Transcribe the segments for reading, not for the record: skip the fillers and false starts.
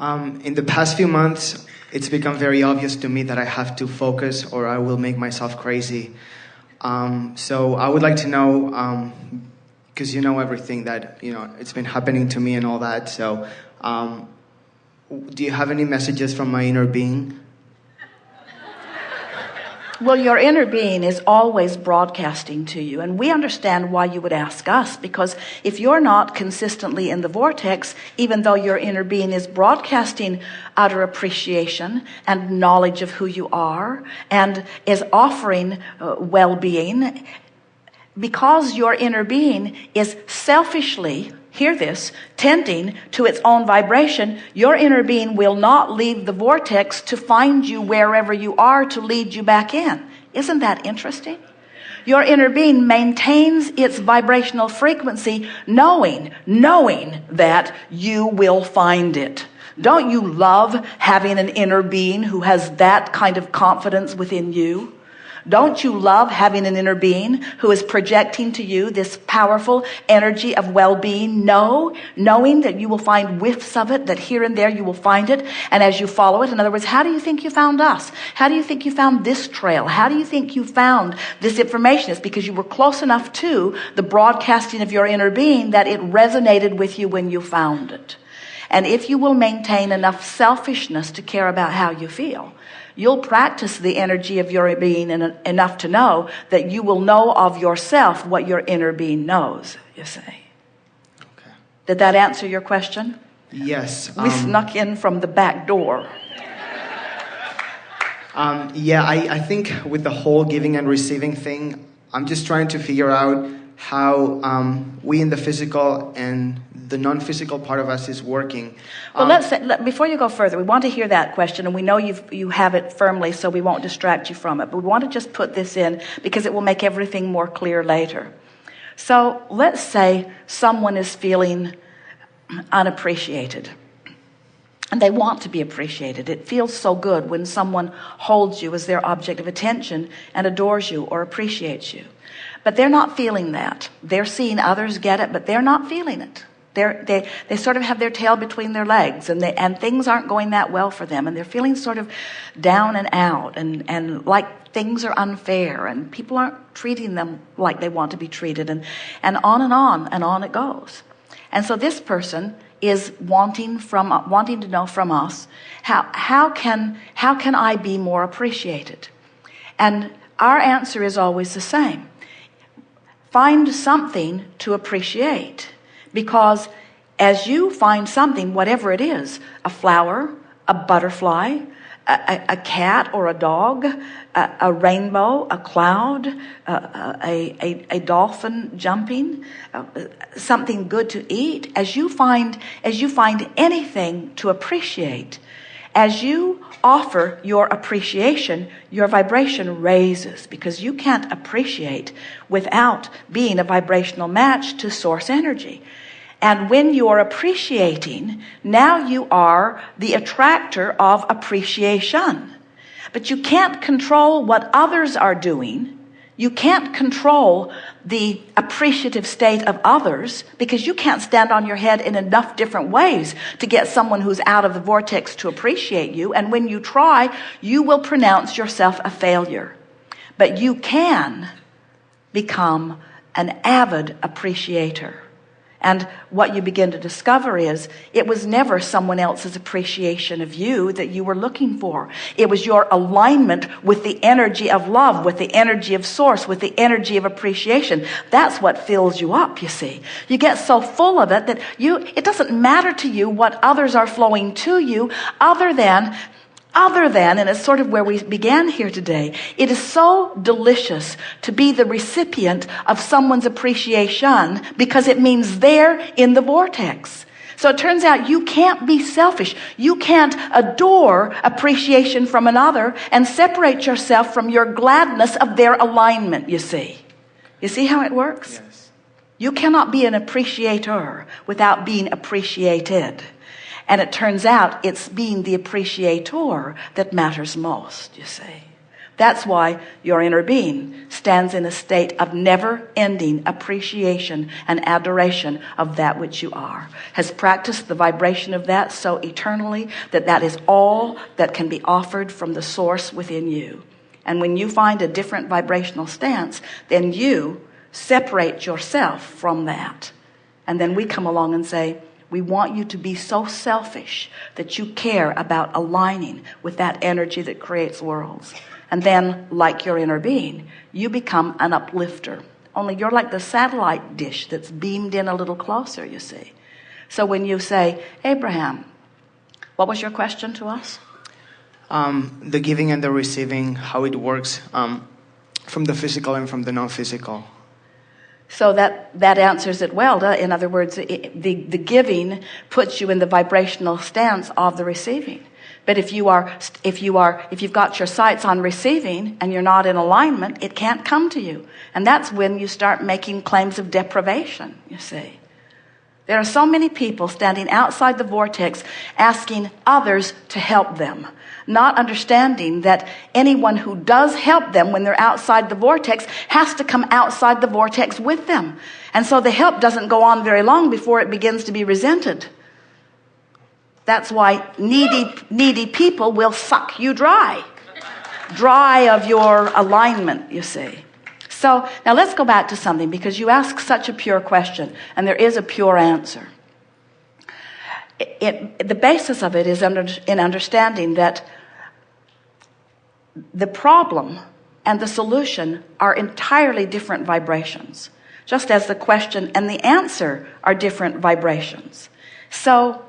In the past few months, it's become very obvious to me that I have to focus or I will make myself crazy. So I would like to know, because you know everything that, it's been happening to me and all that. So do you have any messages from my inner being? Well, your inner being is always broadcasting to you, and we understand why you would ask us, because if you're not consistently in the vortex, even though your inner being is broadcasting utter appreciation and knowledge of who you are and is offering well-being, because your inner being is selfishly, hear this, tending to its own vibration, your inner being will not leave the vortex to find you wherever you are to lead you back in. Isn't that interesting? Your inner being maintains its vibrational frequency knowing that you will find it. Don't you love having an inner being who has that kind of confidence within you? Don't you love having an inner being who is projecting to you this powerful energy of well-being, knowing that you will find whiffs of it, that here and there you will find it, and as you follow it, in other words, how do you think you found us? How do you think you found this trail? How do you think you found this information? It's because you were close enough to the broadcasting of your inner being that it resonated with you when you found it. And if you will maintain enough selfishness to care about how you feel, you'll practice the energy of your being enough to know that you will know of yourself what your inner being knows, you see. Okay. Did that answer your question? Yes. We snuck in from the back door. I think with the whole giving and receiving thing, I'm just trying to figure out how we in the physical and the non-physical part of us is working. Well, before you go further, we want to hear that question, and we know you have it firmly, so we won't distract you from it. But we want to just put this in because it will make everything more clear later. So let's say someone is feeling unappreciated, and they want to be appreciated. It feels so good when someone holds you as their object of attention and adores you or appreciates you. But they're not feeling that. They're seeing others get it, but they're not feeling it. They sort of have their tail between their legs, and things aren't going that well for them, and they're feeling sort of down and out, and like things are unfair, and people aren't treating them like they want to be treated, and on it goes. And so this person is wanting to know from us, how can I be more appreciated? And our answer is always the same. Find something to appreciate. Because as you find something, whatever it is, a flower, a butterfly, a cat or a dog, a rainbow, a cloud, a dolphin jumping, something good to eat, as you find anything to appreciate, as you offer your appreciation, your vibration raises, because you can't appreciate without being a vibrational match to source energy. And when you are appreciating, now you are the attractor of appreciation. But you can't control what others are doing. You can't control the appreciative state of others, because you can't stand on your head in enough different ways to get someone who's out of the vortex to appreciate you. And when you try, you will pronounce yourself a failure. But you can become an avid appreciator. And what you begin to discover is it was never someone else's appreciation of you that you were looking for. It was your alignment with the energy of love, with the energy of source, with the energy of appreciation. That's what fills you up, you see. You get so full of it that it doesn't matter to you what others are flowing to you other than, and it's sort of where we began here today, it is so delicious to be the recipient of someone's appreciation because it means they're in the vortex. So it turns out you can't be selfish. You can't adore appreciation from another and separate yourself from your gladness of their alignment, you see. You see how it works? Yes. You cannot be an appreciator without being appreciated. And it turns out it's being the appreciator that matters most, you see. That's why your inner being stands in a state of never-ending appreciation and adoration of that which you are, has practiced the vibration of that so eternally that that is all that can be offered from the source within you. And when you find a different vibrational stance, then you separate yourself from that. And then we come along and say, we want you to be so selfish that you care about aligning with that energy that creates worlds. And then, like your inner being, you become an uplifter. Only you're like the satellite dish that's beamed in a little closer, you see. So when you say, Abraham, what was your question to us? The giving and the receiving, how it works from the physical and from the non-physical. So that answers it well. In other words, the giving puts you in the vibrational stance of the receiving. But if you've got your sights on receiving and you're not in alignment, it can't come to you. And that's when you start making claims of deprivation, you see. There are so many people standing outside the vortex asking others to help them, not understanding that anyone who does help them when they're outside the vortex has to come outside the vortex with them. And so the help doesn't go on very long before it begins to be resented. That's why needy people will suck you dry of your alignment, you see. So now let's go back to something, because you ask such a pure question and there is a pure answer. The basis of it is in understanding that the problem and the solution are entirely different vibrations, just as the question and the answer are different vibrations. So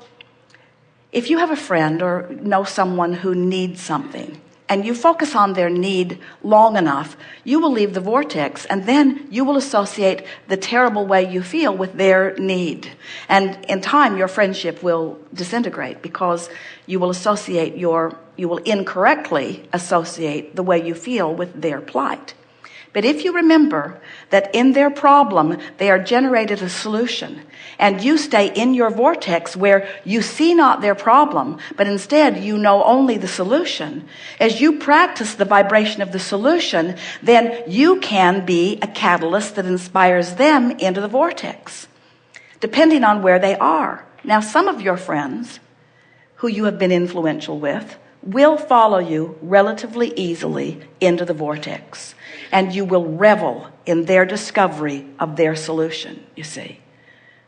if you have a friend or know someone who needs something, and you focus on their need long enough, you will leave the vortex, and then you will associate the terrible way you feel with their need. And in time, your friendship will disintegrate, because you will incorrectly associate the way you feel with their plight. But if you remember that in their problem, they are generated a solution, and you stay in your vortex where you see not their problem, but instead you know only the solution, as you practice the vibration of the solution, then you can be a catalyst that inspires them into the vortex, depending on where they are. Now, some of your friends who you have been influential with will follow you relatively easily into the vortex, and you will revel in their discovery of their solution, you see.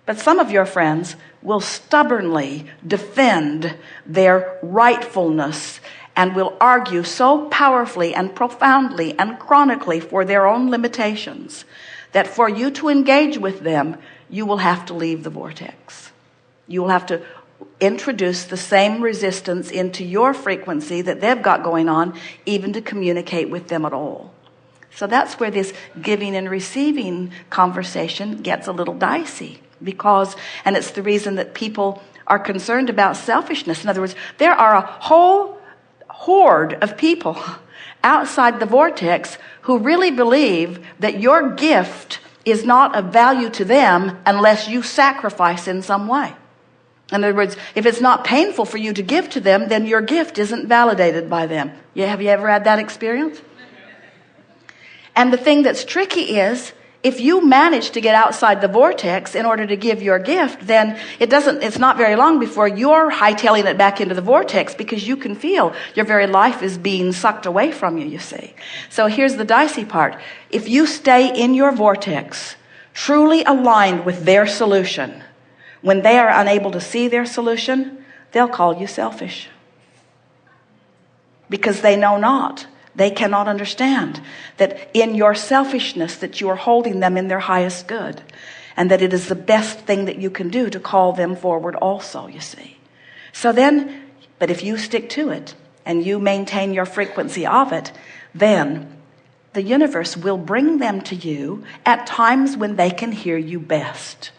But some of your friends will stubbornly defend their rightfulness and will argue so powerfully and profoundly and chronically for their own limitations that for you to engage with them, you will have to leave the vortex. You will have to introduce the same resistance into your frequency that they've got going on, even to communicate with them at all. So that's where this giving and receiving conversation gets a little dicey, because, and it's the reason that people are concerned about selfishness. In other words, there are a whole horde of people outside the vortex who really believe that your gift is not of value to them unless you sacrifice in some way. In other words, if it's not painful for you to give to them, then your gift isn't validated by them. Have you ever had that experience? And the thing that's tricky is, if you manage to get outside the vortex in order to give your gift, then it's not very long before you're hightailing it back into the vortex, because you can feel your very life is being sucked away from you, you see. So here's the dicey part. If you stay in your vortex, truly aligned with their solution, when they are unable to see their solution, they'll call you selfish, because they know not. They cannot understand that in your selfishness that you are holding them in their highest good, and that it is the best thing that you can do to call them forward also, you see. So then, but if you stick to it and you maintain your frequency of it, then the universe will bring them to you at times when they can hear you best.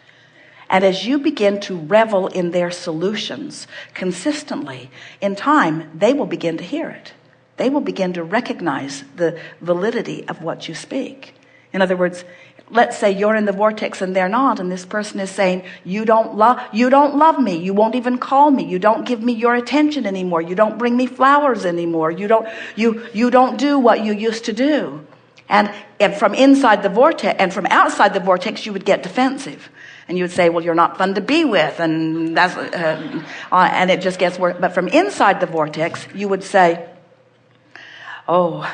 And as you begin to revel in their solutions consistently, in time, they will begin to hear it. They will begin to recognize the validity of what you speak. In other words, let's say you're in the vortex and they're not, and this person is saying, you don't love me. You won't even call me. You don't give me your attention anymore. You don't bring me flowers anymore. You don't do what you used to do. And from inside the vortex and from outside the vortex, you would get defensive. And you would say, well, you're not fun to be with. And that's, and it just gets worse. But from inside the vortex, you would say, oh,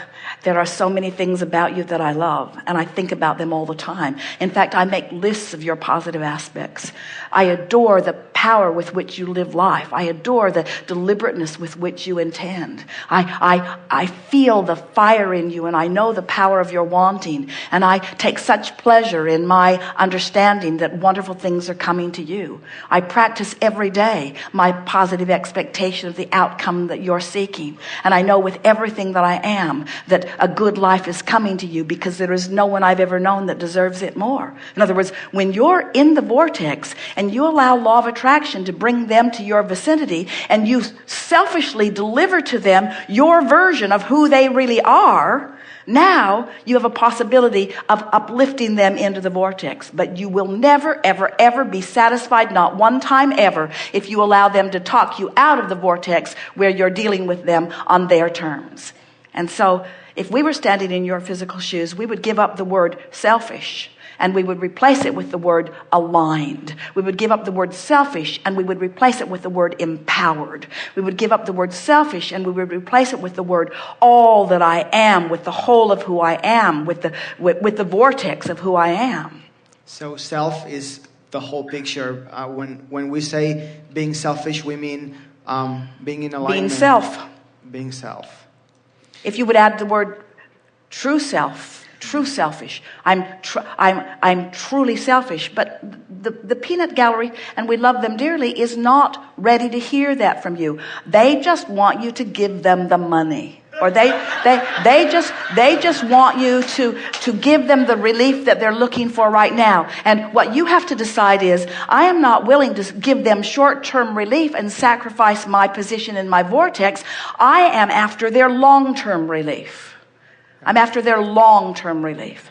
there are so many things about you that I love, and I think about them all the time. In fact, I make lists of your positive aspects. I adore the power with which you live life. I adore the deliberateness with which you intend. I feel the fire in you, and I know the power of your wanting, and I take such pleasure in my understanding that wonderful things are coming to you. I practice every day my positive expectation of the outcome that you're seeking, and I know with everything that I am that a good life is coming to you, because there is no one I've ever known that deserves it more. In other words, when you're in the vortex and you allow law of attraction to bring them to your vicinity, and you selfishly deliver to them your version of who they really are, now you have a possibility of uplifting them into the vortex. But you will never, ever, ever be satisfied, not one time ever, if you allow them to talk you out of the vortex where you're dealing with them on their terms. And so if we were standing in your physical shoes, we would give up the word selfish and we would replace it with the word aligned. We would give up the word selfish and we would replace it with the word empowered. We would give up the word selfish and we would replace it with the word all that I am, with the whole of who I am, with the vortex of who I am. So self is the whole picture. When we say being selfish, we mean being in alignment. Being self. If you would add the word true self, true selfish, I'm truly selfish. But the peanut gallery, and we love them dearly, is not ready to hear that from you. They just want you to give them the money. Or they just want you to give them the relief that they're looking for right now. And what you have to decide is, I am not willing to give them short-term relief and sacrifice my position in my vortex. I am after their long-term relief. I'm after their long-term relief.